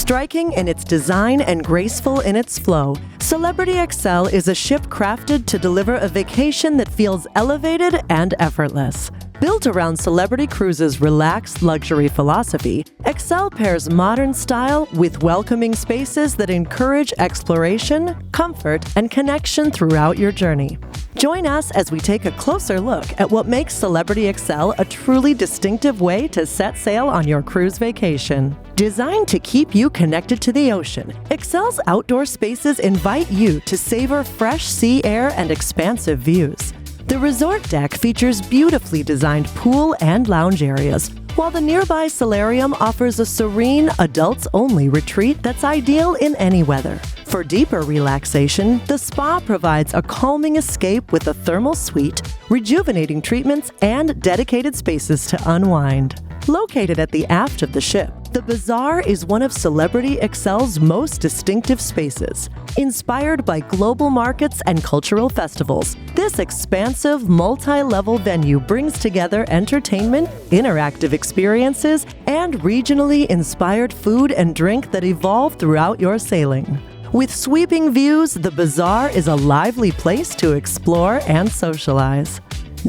Striking in its design and graceful in its flow, Celebrity Xcel is a ship crafted to deliver a vacation that feels elevated and effortless. Built around Celebrity Cruises' relaxed luxury philosophy, Xcel pairs modern style with welcoming spaces that encourage exploration, comfort, and connection throughout your journey. Join us as we take a closer look at what makes Celebrity Xcel a truly distinctive way to set sail on your cruise vacation. Designed to keep you connected to the ocean, Xcel's outdoor spaces invite you to savor fresh sea air and expansive views. The resort deck features beautifully designed pool and lounge areas, while the nearby solarium offers a serene, adults-only retreat that's ideal in any weather. For deeper relaxation, the spa provides a calming escape with a thermal suite, rejuvenating treatments, and dedicated spaces to unwind. Located at the aft of the ship, the Bazaar is one of Celebrity Xcel's most distinctive spaces. Inspired by global markets and cultural festivals, this expansive, multi-level venue brings together entertainment, interactive experiences, and regionally inspired food and drink that evolve throughout your sailing. With sweeping views, the Bazaar is a lively place to explore and socialize.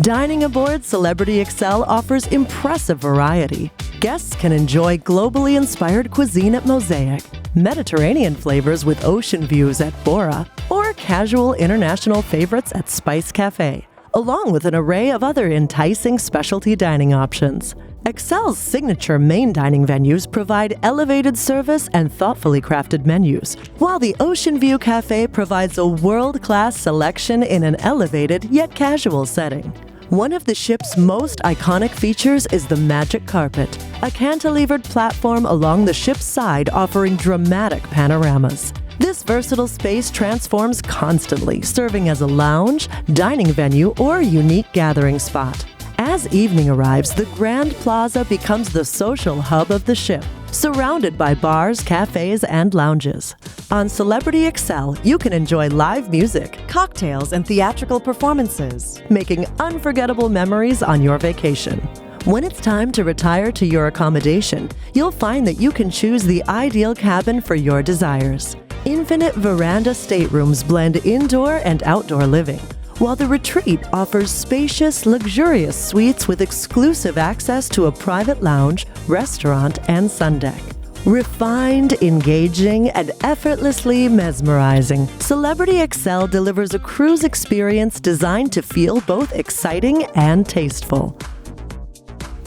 Dining aboard Celebrity Xcel offers impressive variety. Guests can enjoy globally inspired cuisine at Mosaic, Mediterranean flavors with ocean views at Bora, or casual international favorites at Spice Cafe, along with an array of other enticing specialty dining options. Xcel's signature main dining venues provide elevated service and thoughtfully crafted menus, while the Ocean View Cafe provides a world-class selection in an elevated yet casual setting. One of the ship's most iconic features is the Magic Carpet, a cantilevered platform along the ship's side offering dramatic panoramas. This versatile space transforms constantly, serving as a lounge, dining venue, or unique gathering spot. As evening arrives, the Grand Plaza becomes the social hub of the ship, surrounded by bars, cafes, and lounges. On Celebrity Xcel, you can enjoy live music, cocktails, and theatrical performances, making unforgettable memories on your vacation. When it's time to retire to your accommodation, you'll find that you can choose the ideal cabin for your desires. Infinite veranda staterooms blend indoor and outdoor living, while the retreat offers spacious, luxurious suites with exclusive access to a private lounge, restaurant, and sun deck. Refined, engaging, and effortlessly mesmerizing, Celebrity Xcel delivers a cruise experience designed to feel both exciting and tasteful.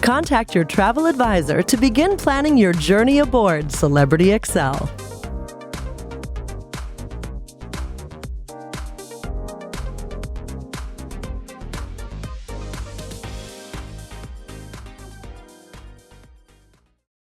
Contact your travel advisor to begin planning your journey aboard Celebrity Xcel.